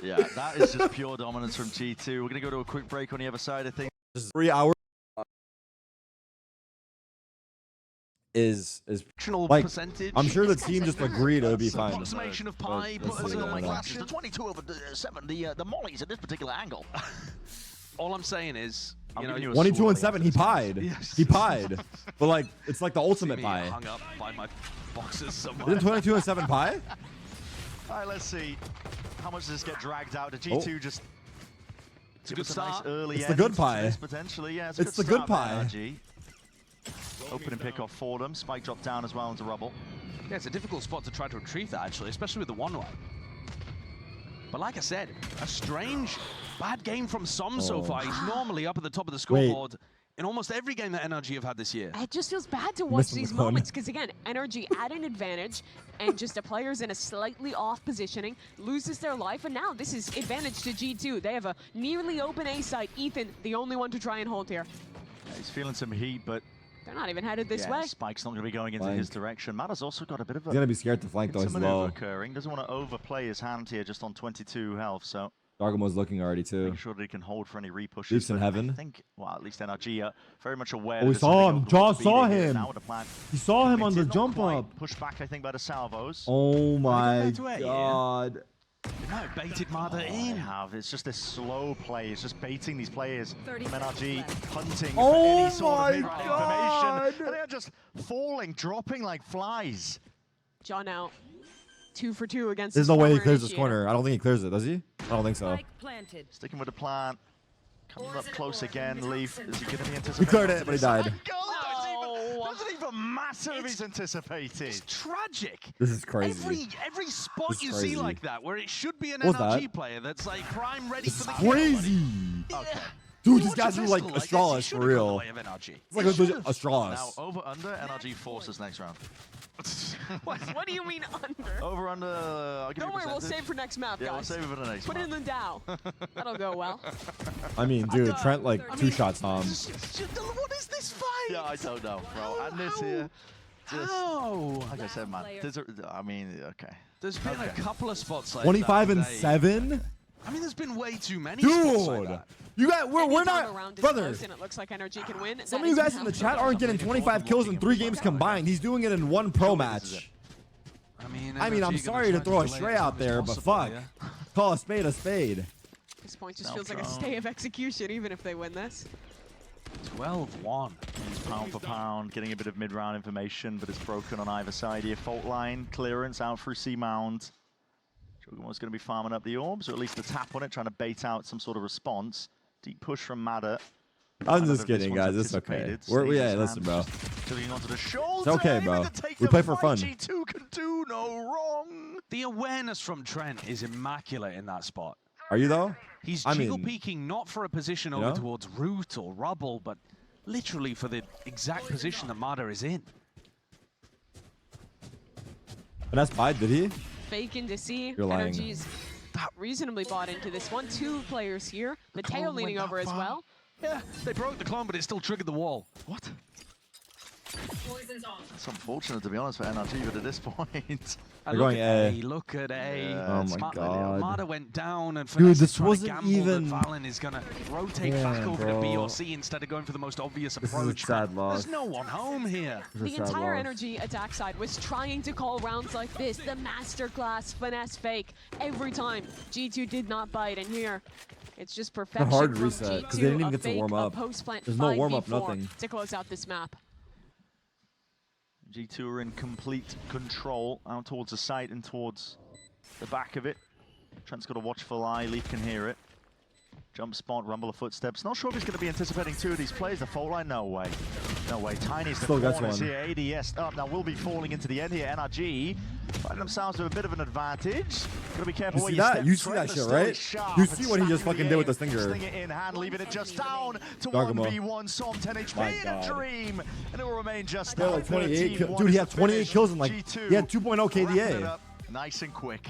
Yeah, that is just pure dominance from G2. We're going to go to a quick break on the other side of things. This is 3 hours. Is like, percentage. I'm sure the team just agreed it would be fine. Approximation of pi, Let's put us see, in I like don't know. last year. The 22/7, the mollies at this particular angle. All I'm saying is, I'm you know, giving you a 22 and swirly 7, after he this. pied. Yes. He pied. But like, it's like the see ultimate me pie. hung up by my boxes somewhere. Isn't 22 and 7 pie? All right, let's see. How much does this get dragged out? The G2 just... It's a give good us a nice start. early It's the end good to pie. this, potentially, yeah. It's the good start by pie. NRG. Opening pick off for them. Spike dropped down as well into rubble. Yeah, it's a difficult spot to try to retrieve that, actually, especially with the one-way. But like I said, a strange, bad game from Som so far. He's normally up at the top of the scoreboard in almost every game that NRG have had this year. It just feels bad to watch Missing these the gun. moments because, again, NRG at an advantage and just a player's in a slightly off positioning, loses their life, and now this is advantage to G2. They have a nearly open A site. Ethan, the only one to try and hold here. Yeah, he's feeling some heat, but They're not even headed this yeah, way. Spike's not going to be going into his direction. Mata's also got a bit of He's gonna a be scared to flank though. He's maneuver low. occurring. Doesn't want to overplay his hand here just on 22 health, so Dargamo's looking already too. making sure that he can hold for any repushes. Leaf's in but heaven. I think, well, at least NRG are very much aware. Oh, that we this is saw something him. over Jaw speed saw here him. now with the plan. He saw him They on did the not jump quite up. Pushed back, I think, by the salvos. Oh my to A, yeah. god. They might have baited Mada They in. have. It's just this slow play. It's just baiting these players from 30 NRG, seconds hunting Oh for any sort my of mid-round God. information. And they're just falling, dropping like flies. John out. 2 for 2 against There's his no way he former clears this initiator. corner. I don't think he clears it, does he? I don't think so. Spike planted. Sticking with the plan. Coming Or up is it close more? again, Leaf. Is he going to be He anticipating? cleared it, but he died. No. Doesn't even matter if he's anticipated. It's tragic. This is crazy. Every spot This is you crazy. see like that, where it should be an What was NRG that? player that's like prime ready This for is the kill. crazy. Okay. Dude, You these watch guys a are like pistol this, Astralis it should for have gone the real. way of NRG. It's like legit Astralis. Now, over under, NRG forces next round. What do you mean under? Over under, I'll give Don't you a worry, we'll percentage. save for next map, Yeah, we'll guys. save it for the next Put it map. in the Dow. That'll go well. I mean, dude, Trent like 2 shots on him. What is this fight? Yeah, I don't know, bro. And this here, just, How? like I said, man, I mean, okay. There's been a couple of spots like 25 that and today. 7? I mean, there's been way too many spots like Dude! that. You got we're Anytime a not round is brother. close and it looks like NRG can win. Some that of you is guys what in the happens. chat aren't getting 25 kills in 3 games combined. He's doing it in 1 pro match. I mean, I'm NRG sorry to gonna throw try a delay stray as out long as there, but possible, fuck. yeah. Call a spade a spade. This point just Now feels like a drone. stay of execution, even if they win this. 12-1. He's pound for pound, getting a bit of mid-round information, but it's broken on either side here. Fault line, clearance out through C-Mound. Jogamo's going to be farming up the orbs, or at least a tap on it, trying to bait out some sort of response. Deep push from Mada. I'm just kidding, guys. It's okay. Yeah, listen, bro. Tilting onto the shoulder. It's okay, even bro. to take We the play for fight, fun. G2 can do no wrong. The awareness from Trent is immaculate in that spot. Are you though? He's I jiggle mean, peeking not for a position you over know? towards root or rubble, but literally for the exact position that Mada is in. Finesse bite, did he? Fake into C. You're lying. Energies reasonably bought into this one. 2 players here. Mateo leaning over as well. Yeah, they broke the clone, but it still triggered the wall. What? That's unfortunate, to be honest, for NRG, but at this point... They're going A. Look at A. Yeah, oh my god. Mata went down, and Dude, Finesse this is trying wasn't to gamble even... that Valen is going to rotate back over to B or C instead of going for the most obvious This approach. is a sad loss. There's no one home here. The entire Energy attack side was trying to call rounds like this, the masterclass finesse fake, every time. G2 did not bite, and here it's just perfection hard from reset, 'cause G2, they didn't even a get to fake, warm a up. post-plant There's no warm up, 5v4 nothing. to close out this map. G2 are in complete control out towards the site and towards the back of it. Trent's got a watchful eye, Leaf can hear it. Jump spot, rumble of footsteps. Not sure if he's going to be anticipating 2 of these plays. The fault line, no way. No way. Tiny's the Still gets corners one. here. ADS up. Now will be falling into the end here. NRG finding themselves with a bit of an advantage. Gotta be careful where You see you that? step. You see Trent that is shit, still right? sharp You and see what he just stacking fucking the did with aim, the stinger. Sling it in hand, leaving it just down to Gargamo. 1v1. Som 10 HP My in a God. dream. And it will remain just Yeah, down like 28 13. kills. One Dude, is he the had 28 finish. kills and like G2 he had 2.0 wrapping it KDA. up nice and quick.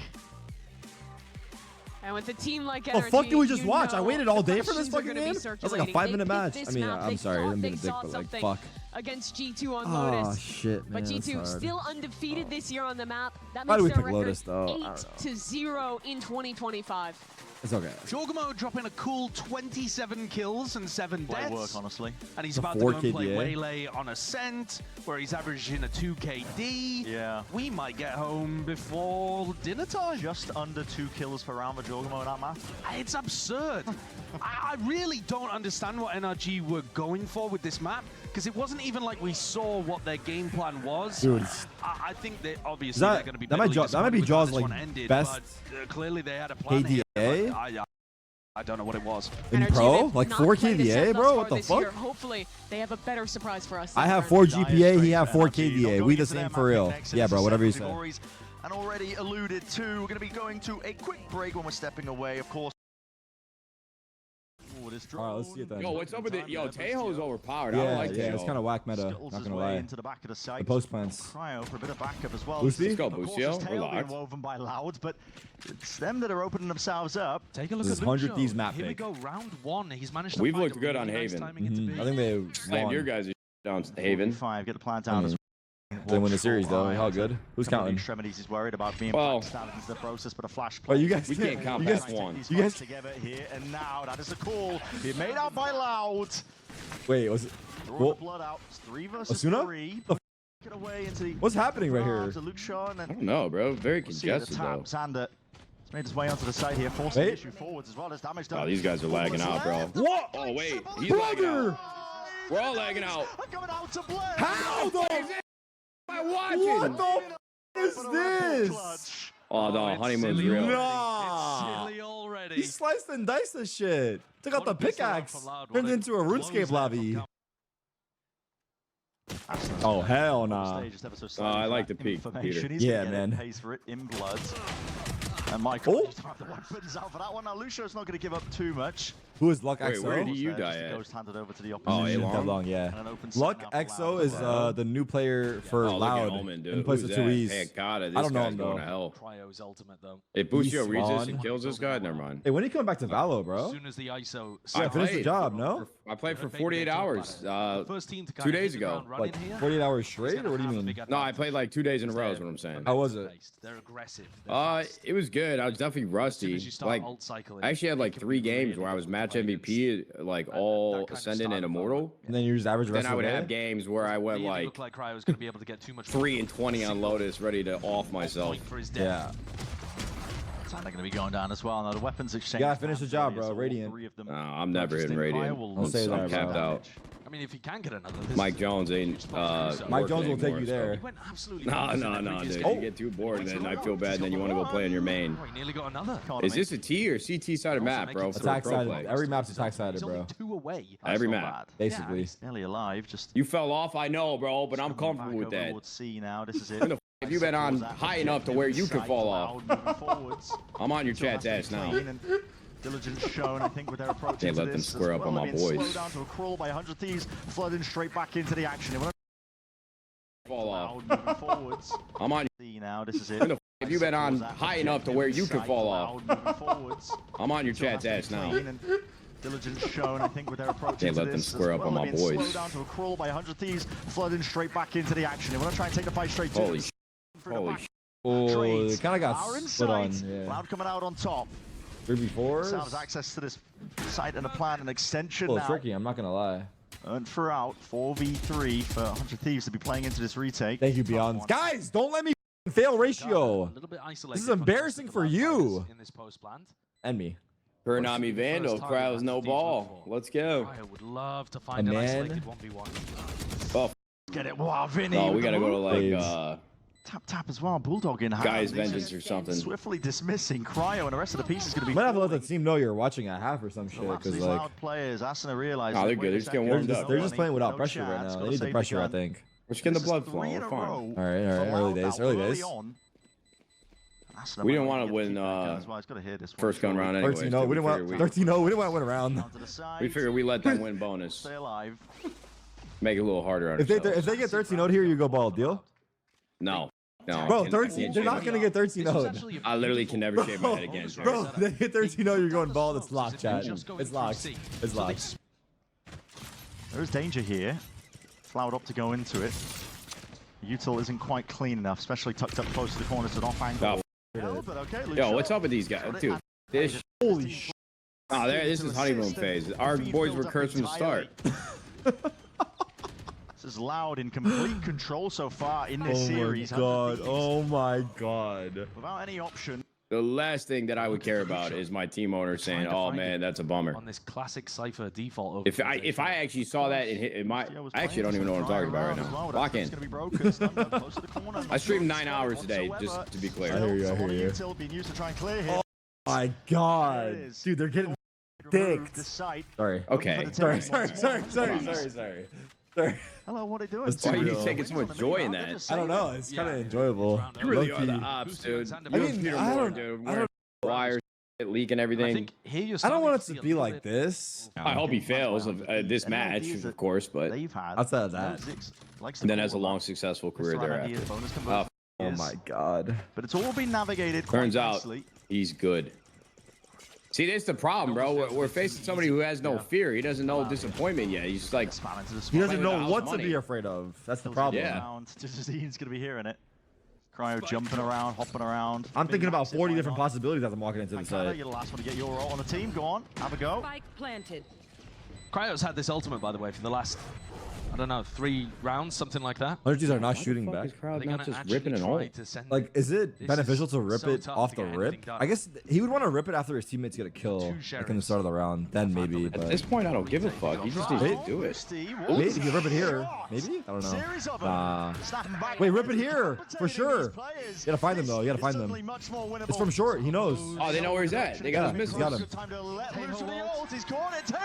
And with a team like The Energy, fuck did we just you watch? I know waited all the day for this questions are fucking gonna be game? That was like a circulating. 5-minute They match. picked I this mean, map. I'm They sorry, thought I'm they being a dick, saw but like, something fuck. against G2 on Oh Lotus. shit, man. But that's G2 hard. still undefeated this year on the map. That Why makes do we their pick record Lotus, though? I don't 8-0 in 2025. It's okay. Jorgamo dropping a cool 27 kills and 7 Play deaths. work, honestly. And he's The about to 4 go and play KDA. Waylay on Ascent, where he's averaging a 2 KD. Yeah. We might get home before dinner time. Just under 2 kills per round for Jorgamo in that map. It's absurd. I really don't understand what NRG were going for with this map, because it wasn't even like we saw what their game plan was. Dude. I think that obviously That- they're going to be that might bitterly that might be disappointed with how Jaws' this like one ended, best but clearly they had a plan here, KDA but I don't know what it was. in Energy, pro, they've like not 4 played this KDA, set bro. thus What far the this year. fuck? Hopefully, they have a better surprise for us. I this have turn. 4 Dire GPA, he straight have for 4 NRG. KDA. They'll We go the into same their for map real. next, Yeah, as bro. I Whatever you said, say. categories. And already alluded to, we're going to be going to a quick break when we're stepping away, of course. Ooh, this All right, let's see it then. Yo, what's up with it? Yo, Tejo's overpowered. I Yeah, don't like yeah, Tejo. it's kind of whack meta. Scuttles Not his gonna way lie. into the back of the site. The post plants. Cryo for a bit of backup as well. Boosty? Let's go, Of course, Busio. his tail being Relax. woven by Loud, but it's them that are opening themselves up. Take a look This at is 100 Lucho. Thieves map Here we pick. go, round 1. He's managed to We've find looked a good really on nice Haven. timing into B. I think they Slam won. your guys' down Haven. 5, get the plant out as well. They win the series though. How good? Who's Couple of counting? Extremities is worried about being Well- backstabbed into the process, but a flash Well, play. you guys We can't count you guys, past one. You guys, together here and now. That is a call. It made out by Loud. wait, was it? Draw Well, the blood out. It's 3 versus Asuna? 3. The Get away into the What's happening right here? To Luke Shaw and I then don't know, bro. Very we'll see the congested, though. tap. Sander has made his way onto the side here, forcing the Wait. issue forwards as well as damage done. Oh, these guys are lagging out, bro. What? Oh, wait. He's lagging Brother! out. We're all lagging out. Coming out to play. How the? Am I watching? What the f is this? Oh, no. it's Honeymoon's silly. real. Nah. It's silly already. He sliced and diced this shit. Took out What a the pistol pickaxe. from Loud. Turned What a into a close RuneScape there from lobby. Cal- Oh, hell nah. I like the peak, Peter. Yeah, man. Pays for it in blood. And Michael Oh. just have the weapons out for that one. Now Lucio's not going to give up too much. Who is Luck Wait, where XO? did you There, die just the at? ghost handed over to the Oh, opposition. A-Long? Long, yeah. And an open set Luck now for XO Loud is as well. the new player for Oh, look at Loud Omen, dude. in place Who's of that? 2Es. Hey, God, this I don't know guy's him, going though. to hell. Cryo's ultimate, though. If Busio He's resist Swan. and kills this guy, never mind. Hey, when are you coming back to Valo, As bro? soon as the ISO Yeah, finish the played. job, no? I played for 48 hours. First team to 2 days hit the ago. ground running Like here. 48 hours straight, or what do you mean? No, I played like 2 days in a row is what I'm saying. How was it? They're aggressive. They're fast. It was good. I was definitely As soon rusty. as you start Like, ult cycling, I actually had like it can 3 be games really where I was difficult match to play MVP, like that all kind of Ascendant style and of Immortal. And then you just average the Then rest I of would the have day? games where I went Really like looked like Cryo was going to be able to get too much 3 and 20 on Lotus, ready to off myself. point for his death. Yeah. Sander going to be going down as well. Now the weapons exchange. gotta finish the now, job, really, bro. so all Radiant. 3 of them No, I'm never purchased hitting in. Cryo Radiant. will Don't say I'm that, capped bro. out. I mean, if he can get another, this Mike is Jones a ain't. huge spot for Crusoe. Mike worth Jones will it take anymore, you so- there. He went absolutely No, bonkers in no, that no, previous dude. game. You get too bored, and then I feel bad, and then you want to go play on your main. Oh, he nearly got another. Is this a T or CT sided map, bro? For a Attack pro sided. play? Every map's attack sided, He's only bro. 2 away. That's Every not map. bad. Basically. Yeah, Nearly alive. Just You fell off, I know, bro, but I'm coming comfortable back with over that. towards C now. This is it. When the f have you been on high enough to where you can fall off? I'm on your chat's ass now. Diligence shown, I think, with their approach. Can't into let them this, square as up on well. my They've been boys. slowed down to a crawl by 100 Thieves, flooding straight back into the action. fall off. Moving forwards. I'm on. See now, this is it. When the have you been on high enough to where you can fall off? Moving forwards. I'm on your chat's ass now. Diligence shown, I think, with their approach. Can't let them square up on my boys. Slowed down to a crawl by 100 Thieves, flooding straight back into the action. They want to try and take the fight straight to Holy shit. Holy shit. Oh, it kind of got split on. Yeah. Cloud coming out on top. 3v4. Sound has access to this site and a plan, an extension Well, it's now. tricky. I'm not gonna lie. And for out, 4v3 for 100 Thieves to be playing into this retake. Thank you, Beyond. Guys, don't let me fail ratio. A little bit isolated. This is embarrassing for you. In this post plant. And me. Burnami Vandal, Cryo's no ball. Let's go. I would love to find an isolated 1v1. Oh, Get it. Wow, Vinny. no, we with gotta the go to move. like Tap as well. Bulldog in hand. Guy's He's Vengeance or something. Swiftly dismissing Cryo, and the rest of the piece is going to be. Might have to let the team know you're watching at half or some shit, because These like loud players, Asuna realize. Oh, they're good. They're just getting warmed up. they're just playing without pressure right now. They need the pressure, I think. we're just getting the blood flowing. We're fine. All right, early days, early days. We didn't want to win first gun round anyway. 13-0. We didn't want 13-0. We didn't want to win a round. We figured we let them win bonus. Stay alive. Make it a little harder on If they get 13-0 here, you go ball. Deal? No. No. Bro, I 13. can't They're not shave gonna get 13-0. I literally can never shave my head again. Bro, they get 13-0. You're going ball. It's locked, chat. It's locked. It's locked. There is danger here. Cloud up to go into it. Util isn't quite clean enough, especially tucked up close to the corner, so don't find goal. But okay, Yo, what's up with these guys, dude? This. Holy shit. Oh, there. This is honeymoon phase. Our boys were cursed from the start. This is Loud in complete control so far in this series. Oh my god. Without any option. The last thing that I would care about is my team owner saying, "Oh man, that's a bummer." On this classic Cypher default. If I actually saw that and hit in my, I actually don't even know what I'm talking about right now. Lock in. I streamed 9 hours today, just to be clear. I hear you. Oh my god, dude, they're getting dicked. Sorry. Okay. Sorry. Hello, what are they doing? Why are you taking so much joy in that? I don't know. It's kind of enjoyable. You really are the ops, dude. I mean, I don't. Wires, leaking everything. I don't want it to be like this. I hope he fails of this match, of course, but Outside of that, and then has a long, successful career thereafter. Oh my god. But it's all been navigated. Turns out he's good. See, that's the problem, bro. We're facing somebody who has no fear. He doesn't know disappointment yet. He's just like, he doesn't know what to be afraid of. That's the problem. Yeah. He's gonna be hearing it. Cryo jumping around, hopping around. I'm thinking about 40 different possibilities as I'm walking into the site. You're the last one to get your role on the team. Go on, have a go. Spike planted. Cryo's had this ultimate, by the way, for the last, I don't know, 3 rounds, something like that. Energies are not shooting back. Crowd not just ripping and all. Like, is it beneficial to rip it off the rip? I guess he would want to rip it after his teammates get a kill, like in the start of the round. Then maybe. At this point, I don't give a fuck. He just needs to do it. Maybe if you rip it here, maybe. I don't know. Nah. Wait, rip it here for sure. You gotta find them though. You gotta find them. It's from short. He knows. Oh, they know where he's at. They got his missiles. Got him.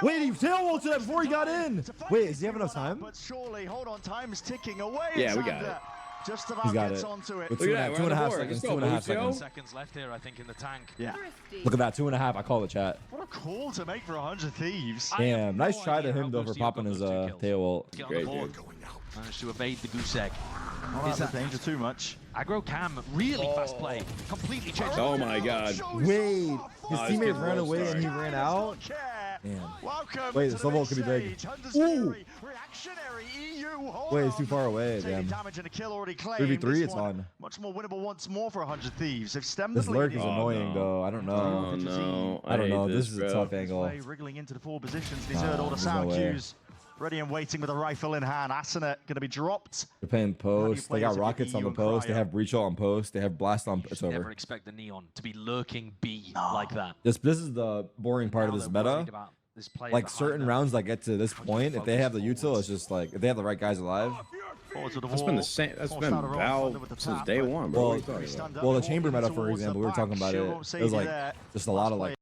Wait, he tail ulted that before he got in. Wait, does he have enough time? But surely, hold on, time is ticking away. Yeah, we got it. Just about He's got gets it. onto it. With Look at that, 2.5 we're on seconds. the board. Let's go, 2.5 seconds. Seconds left here, I think, in the tank. Yeah. Look at that, 2.5. I call the chat. What a call to make for 100 Thieves. Damn, nice try to him though for popping his tail ult. Get on Great, the board. dude. Managed to evade the goose egg. Is that danger too much? Aggro Cam, really fast play. Completely changed. Oh my god. Wait, his Oh, teammate this ran is away and he ran out? Damn. Wait, the snowball could be big. Ooh. Wait, it's too far away. Damn. 3v3, it's on. Much more winnable once more for 100 Thieves. They've stemmed This the lurk lead. is annoying though. I don't know. Oh no. I don't know. hate This is a tough angle. Wriggling into the 4 positions. He's heard all the there's sound no way. cues. Ready and waiting with a rifle in hand. Asuna going to be dropped. They're playing post. They got rockets on the post. They have breach ult on post. They have blast on. It's Never over. expect the Neon to be lurking B like that. This is the boring part of this meta. Like certain rounds that get to this point, if they have the util, it's just like if they have the right guys alive. That's been the same. That's been Val since day one, bro. Well, What are you talking about? well, the chamber meta, for example, we were talking about it. It was like just a lot of like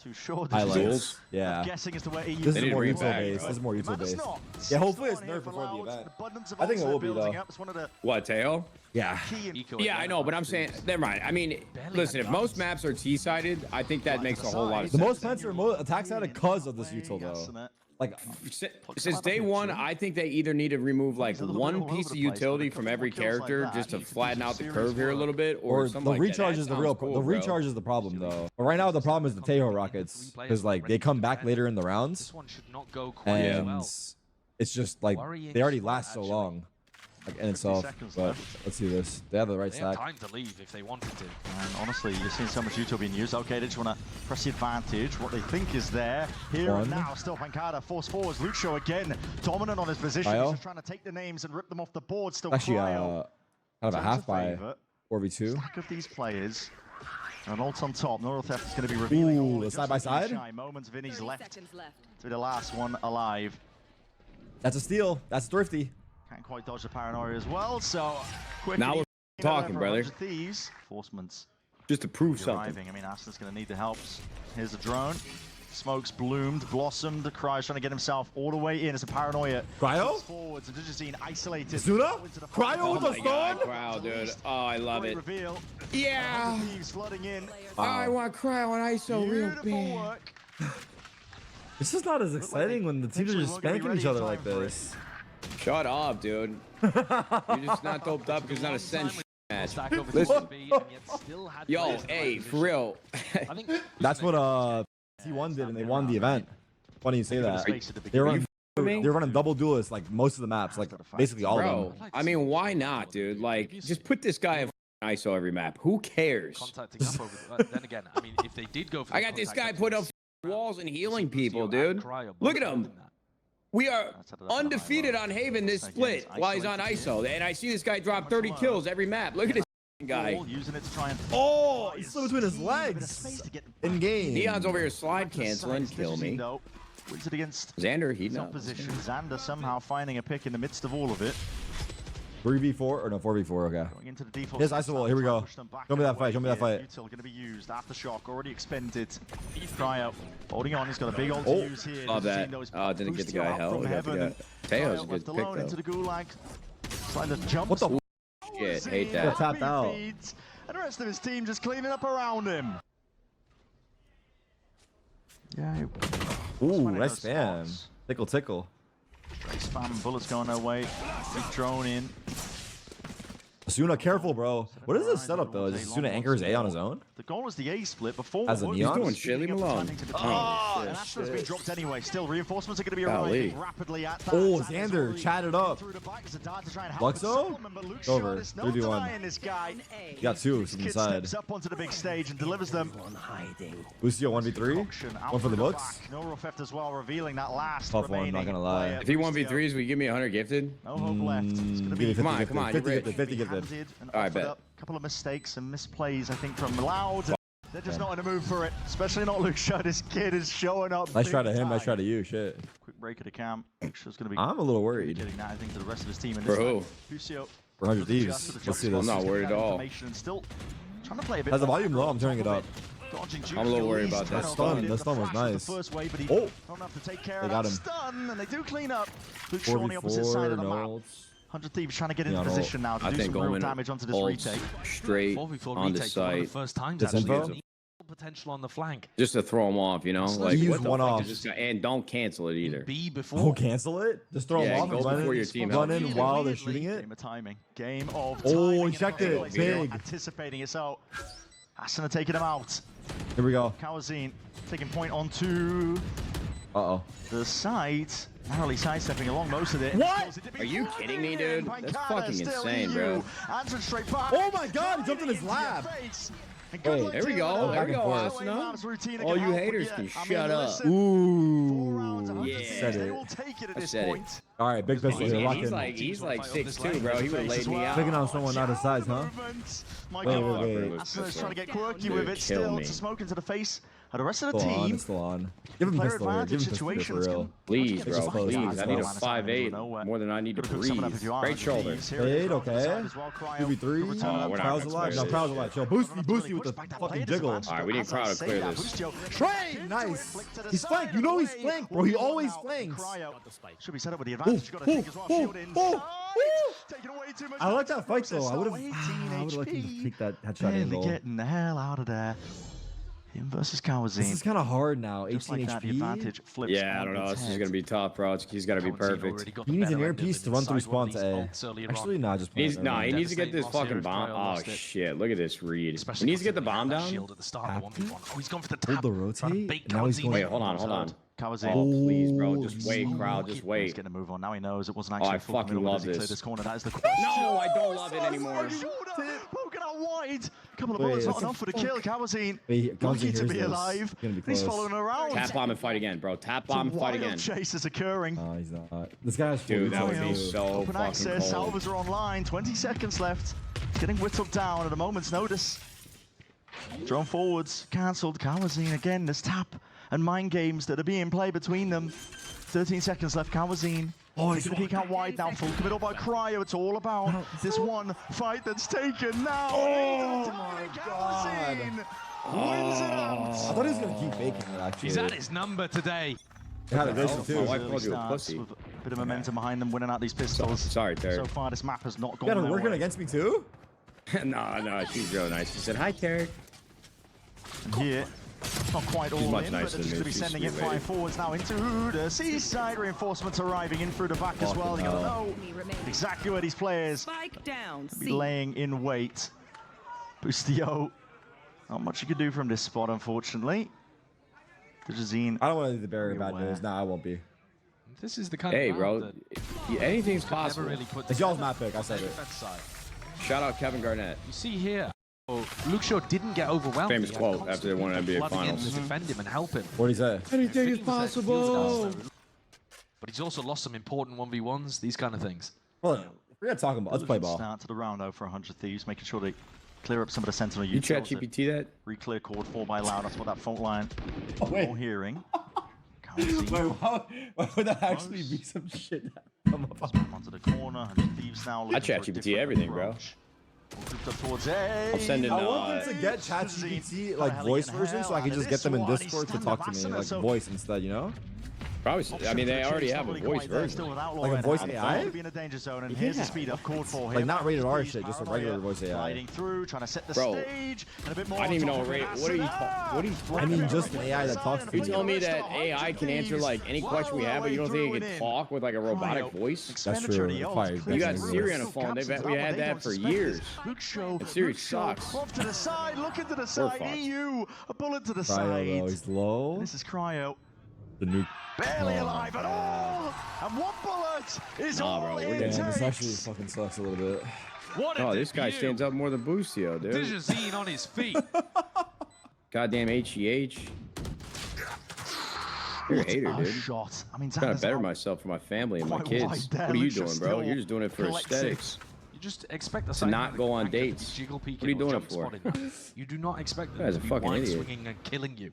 Too short. highlights. Yeah. Guessing as to where This They is need more to util bring it back, based. bro. This is more util based. It's Yeah, hopefully it's not nerfed here before the for event. Abundance of I think it ults will be, building though. up. It's one of the What, Teo? Yeah. key Yeah, I know, but I'm saying, never mind. I mean, listen, if most maps are T-sided, I think that makes a whole lot of The sense. most plants are attack sided because of this util though. Like, Since day one, I think they either need to remove like one piece of utility from every character just to flatten out the curve here a little bit, or the something recharge like is that. the real. Cool, the bro. recharge is the problem though. But right now the problem is the Tejo rockets because like they come back later in the rounds, This one should not go quite and well. it's just like they already last so long. Like in itself, but let's see this. They have the right They have stack. time to leave if they wanted to. And honestly, you're seeing so much util being used. Okay, they just want to press the advantage. What they think is there. Here and now, still Pancada force forwards. Lucio again, dominant on his position. He's just trying to take the names and rip them off the board. Still Actually, Cryo. kind of a half by 4v2. Stack of these players. An ult on top. Neural Theft is going to be revealing. Ooh, side by side. Moments. Vinny's left to be the last one alive. That's a steal. That's thrifty. Can't quite dodge the paranoia as well, so quick. Now we're talking, brother. Thieves. Forcements Just to prove something. arriving. I mean, Aston's going to need the help. Here's the drone. Smokes bloomed, blossomed. Cryo's trying to get himself all the way in. It's a paranoia. Cryo? Forwards and just seen isolated. Zuna? Cryo with Oh the my God, stun? Cryo, dude. Oh, I love it. Reveal. Yeah. Thieves flooding in. I want Cryo on ISO real Beautiful bad. work. This is not as exciting when the teams are just spanking each other like this. Shut up, dude. You're just not doped up because it's not a sense match. Stack over to Listen. B, and yet still had Yo, players in the hey, right for real. I think That's what T1 did, and they won the event. Funny you say that. They were running double duelists like most of the maps, like basically all of Bro, them. I mean, why not, dude? Like, just put this guy in ISO every map. Who cares? contacting up over. Then again, I mean, if they did go for, I got this guy put up walls and healing people, dude. Look at him. We are undefeated on Haven this split while he's on ISO. And I see this guy drop 30 kills every map. Look at this guy. Using it to try and Oh, it's still between his legs. In game. Neon's over here slide canceling. Kill me. Wins it against Xander, he his knows. opposition. Xander somehow finding a pick in the midst of all of it. 3v4 or no 4v4? Okay. Going into the default. Here's ISO wall. Here we go. Show me that fight. Show me that fight. Util going to be used. Aftershock already expended. Cryo holding on. He's got a big ult to use here. Love that. Oh, didn't get the guy hell. Tejo's a good pick though. Into the though. gulag. Trying to jump. What the? Shit, hate Got that. tapped out. And the rest of his team just cleaning up around him. Yeah. Ooh, nice spam. Tickle, tickle. Straight spam. Bullets going their way. Big drone in. Asuna, careful, bro. What is this setup though? Is Asuna anchors A on his own? The goal was the A split before. As a Neon? He's doing shit. Leave him alone. Oh, and Aston's been dropped anyway. Still, reinforcements are going to be arriving rapidly at that. Oh, Xander, chat it up. Luxo? Over. 3v1. You got two inside. Steps up onto the big stage and delivers them. Lucio 1v3. One for the books. Neural Theft as well, revealing that last Tough one, not gonna lie. If he 1v3s, will you give me 100 gifted? No hope left. It's going to be Come on, come on, 50 you're gifted, 50 gifted. All right, bet. A couple of mistakes and misplays, I think, from Loud. They're just not in a mood for it, especially not Lucio. This kid is showing up. Nice try to him, nice try to you. Shit. Quick break at the camp. Lucio's going to be. I'm a little worried. Getting that, I think, to the rest of his team. For who? Lucio. For 100 Thieves. Let's see this. I'm not worried at all. Still trying to play a bit. Has the volume low? I'm turning it up. I'm a little worried about that. That stun was nice. Oh, they got him. Stun, and they do clean up. Lucio on the opposite side of the map. 100 Thieves trying to get into position now to do some real damage onto this retake. Straight on the site. First time This info? potential on the flank. Just to throw him off, you know? Like, use what the one fuck off. is this guy? And don't cancel it either. B before. Oh, cancel it? Just throw Yeah, them off go and run before in, your team run helps. in while they're shooting it? Game of timing. Game of Oh, timing. he checked it. Big. Anticipating it. So, Asuna taking him out. Here we go. Kawazine taking point onto Uh-oh. the site. Narrowly sidestepping along most of it. What? Are you kidding me, dude? That's fucking insane, bro. Answered straight back. Oh my god, he jumped in his lap. Hey, there we go. There we go, Asuna. All you haters can shut up. Ooh. Yeah. Said They it. will take it at I this said it. point. All right, big pistol here. Lock in. He's like 6'2", bro. He would have laid me out. Picking on someone not his size, huh? My Wait, God. wait, wait. Asuna's trying to get quirky Dude, with it kill still. me. To smoke into the face of the rest of the Still on, team. it's still on. Give him Player pistol here. Give advantage him pistol here for situations real. can- Please, Just bro. close Please. eyes, I need a bro. 5'8", more than I need to Could've cooked someone up if breathe. you are. Great shoulder. Fade, okay. 2v3. Oh, we're not Crowd's gonna alive. clear No, this. Crowd's alive. Chill. Boosty with the fucking jiggle. All right, we need Crowd to clear this. Train! Nice. He's flanked. You know he's flanked, bro. He always flanks. Should be set up with the advantage. You got to think as well. Shield inside. Taking away too much. I like that fight though. I would have 18 liked him to HP. take that headshot Barely angle. getting the hell out of there. Him versus Kawazine. This is kind of hard now. 18 Just like that, the HP. advantage flips. Yeah, I don't know. This is gonna be tough, bro. He's got to be perfect. He needs an earpiece to run through spawn to A. Actually, nah, just He needs to get this fucking bomb. Oh shit! Look at this read. He needs to get the bomb down. He's gone for the Hold tap. the rotate. Now he's going. Wait, hold on. Kawazine. Oh, please, bro. Just wait, crowd. Just He's wait. getting a move on. Now he knows it wasn't actually I full fucking middle, love but does he this. clear this corner? That is the question. No, I don't love it anymore. Poking out wide. Couple of bullets, not enough for the kill. Kawazine, lucky to be alive. He's following around. Tap bomb and fight again, bro. Tap bomb and fight again. Chase is occurring. No, he's not. This guy's Dude, that would be so Open fucking access. cold. Salvers are online. 20 seconds left. It's getting whittled down at a moment's notice. Drone forwards. Cancelled. Kawazine again. There's tap and mind games that are being played between them. 13 seconds left. Kawazine. Oh, he's going to peek out wide now. Full committal by Cryo. It's all about this one fight that's taken now. Oh my god. Wins it out. I thought he was going to keep faking it, actually. He's at his number today. He had a vision, too. My wife called you a Starts pussy. with a bit of momentum behind them, winning out these pistols. Sorry, Terry. So far, this map has not You gone got her their working way. against me, too? No, she's real nice. She said, "Hi, Terry." And here, not quite all much in, nicer but they're just than going to be me. She's sending it sweet flying lady. forwards now into the seaside. Reinforcements arriving in through the back as well. You got to know exactly where these players Spike down. be laying in wait. Boostio, not much you can do from this spot, unfortunately. Dejazine. I don't want to do the barrier bad Beware. news. Nah, I won't be. This is the kind Hey, of bro. Anything's never possible. really put It's y'all's map pick. I said it. defense side. Shout out Kevin Garnett. You see here, Luke Shaw didn't get overwhelmed. Famous He had quote after they won constantly NBA flooding in Finals. to defend him and help him. What did he say? Anything is 50% possible. field goals. But he's also lost some important 1v1s, these kind of things. Well, we're going to talk about. Let's play ball. Start to the round though for 100 Thieves, making sure they clear up some of the sentinel. You chat GPT that? Re-clear chord 4 by loud. That's what that fault line. Oh, wait. More hearing. Wait, why would that actually be some shit that come up? Onto the corner. 100 Thieves now. I chat GPT everything, bro. I'm sending, I want them to get ChatGPT like voice version so I can just get them in Discord to talk to me like voice instead, you know? Probably. I mean, they already have a voice version. Like a voice AI? Be in a danger zone, and here's the speed up chord for him. Like not rated R shit, just a regular voice AI. Sliding through, trying to set the Bro, stage, and a bit more I didn't even on know top of what are you that. what are you I mean, just an AI that talks to You me. telling me that AI can answer like any question we have, but you don't think it can talk with like a robotic voice? That's true. You got Siri on the phone. We had that for years. And Siri sucks. Off to the side, looking to the side. fucked. EU, a bullet to the Cryo side. though, he's low. This is Cryo. The nuke. Barely alive at all. And one bullet is all bro, we're it dead. Damn, this actually takes. fucking sucks a little bit. What a Oh, this guy debut. stands up more than Boostio, dude. Dejazine on his feet. Goddamn HEH. You're a hater, A dude. shot. I mean, Trying to Xander's better out myself for my family and my quite kids. wide there. What are you Lucia doing, bro? still You're just doing it for collects aesthetics. You just expect the To not go on dates. What are you doing it for? You do not expect them Guy's to a be fucking wide idiot. swinging and killing you.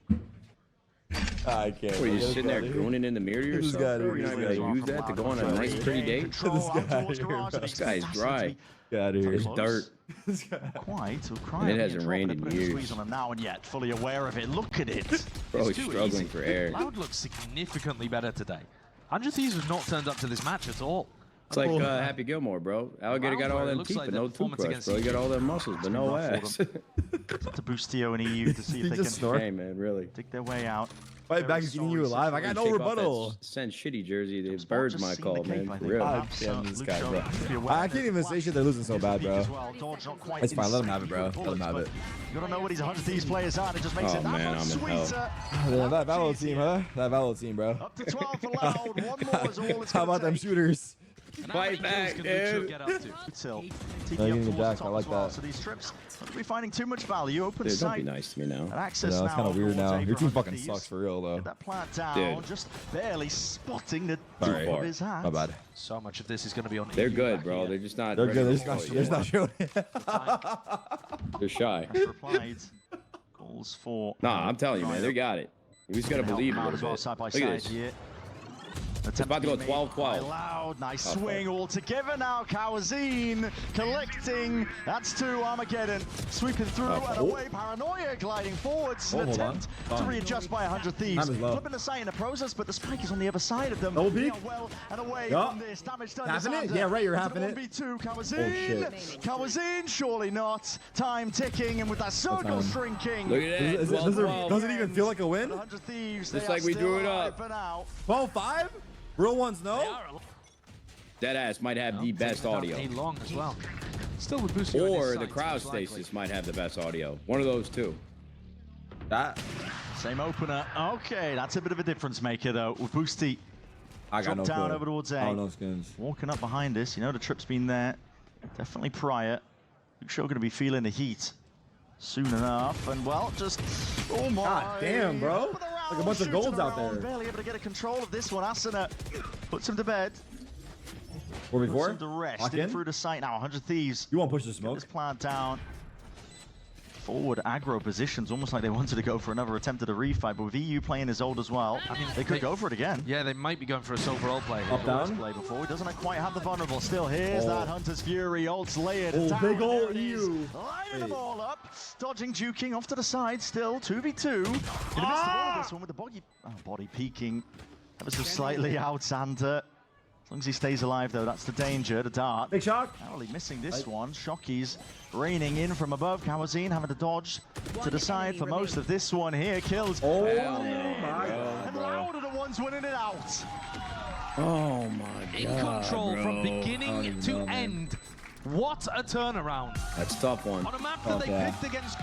I can't. What are you just sitting there gooning in the mirror to This yourself? guy Bro? You're not is gonna use that to go on a nice, pretty date? Control This guy out towards here, garage, bro. and This guy's he's dry. Get out of here. There's dirt. This guy. Quite, so And it hasn't rained in years. Squeeze on him now, and yet fully aware of it. Look at it. Bro, It's he's too struggling easy. for air. Loud looks significantly better today. 100 Thieves was not turned up to this match at all. It's like Happy Gilmore, bro. Alligator got all It them looks teeth, like but their no performance toothbrush, against bro. He got all them muscles, but no Enough ass. for to Boostio and EU to see if He they just can snored. Hey, man, really. dig their way out. Fight back is eating you alive. I got no Shake off that rebuttal. Send shitty jersey. The Spot birds just might seen call, the cape, man. I For think. real. Perhaps, damn this Luke guy, Shaw bro. could be aware I of can't it. even say shit. They're losing so Here's the bad, peak bro. as well. Dodge not quite It's fine. Let him have it, insane bro. Let him bullets, have but it. You gotta know what these 100 Thieves players are. It just makes Oh, it that man, much I'm in hell. sweeter. Yeah, that Valorant team, huh? That Valorant team, bro. Up to 12 for Loud. One more is all it's How gonna about them take. shooters? And Fight how many kills back, can Luke Shaw dude. get up to? Till No, TP you up need towards Jack, the top I like as well. that. So these trips not be finding too much value. Open Dude, don't be sight nice to me now. and access No, now. it's kind of weird towards now. A Your for team 100 fucking Thieves. sucks for real, though. Get that plant down, Dude. just barely spotting the Sorry. tip of his hat. My bad. So much of this is going to be on They're EU good, back bro. here. They're just not. They're ready good. to They're go just not shooting. They're shy. Pressure applied. Calls for. Nah, I'm telling you, man. They got it. We just gotta believe a Loud little as well, bit. side by Look at side this. here. It's about to go 12-12. Loud, nice swing all together now. Kawazine collecting. That's 2. Armageddon sweeping through and away. Paranoia gliding forwards. An attempt to readjust by 100 Thieves. Flipping the sight in the process, but the spike is on the other side of them. Double peek. Well and away from this. Damage done. Having it? Yeah, right, you're having it. 1v2. Kawazine. Kawazine, surely not. Time ticking, and with that circle shrinking. Look at that. Does it even feel like a win? 100 Thieves. Just like we drew it up. 12-5? Real ones, no? Deadass might have the best audio. Long as well. Still would boost Or the crowd stasis might have the best audio. One of those two. That. Same opener. Okay, that's a bit of a difference maker though. With Boosty I got no down clue. over towards A. Oh, no skins. Walking up behind us. You know the trip's been there. Definitely prior. Luke Shaw going to be feeling the heat soon enough. And well, just oh my. God damn, bro. Like a bunch of golds out there. Barely able to get a control of this one. Asuna puts him to bed. Or before? Puts him to rest. Lock In in? through the site now. 100 Thieves. You won't push the Get smoke. this plant down. Forward aggro positions, almost like they wanted to go for another attempt at a refight, but with EU playing his old as well, I mean, they could go for it again. Yeah, they might be going for a overall play. Up down. Play before. He doesn't quite have the vulnerable. Still, here's that Hunter's Fury. Ult's layered. Oh, big ol' EU. Lining them all up. Dodging, juking off to the side. Still 2v2. In the midst of all of this one with the body peeking. Ever so slightly out, Xander. As long as he stays alive, though, that's the danger. The dart. Big shock. Narrowly missing this one. Shockey's raining in from above. Kawazine having to dodge to the side for most of this one here. Kills. Oh, my And Loud are the ones winning it out. Oh my In god. control bro. from beginning to know, man. end. What a turnaround. That's a tough one. On a map that they picked against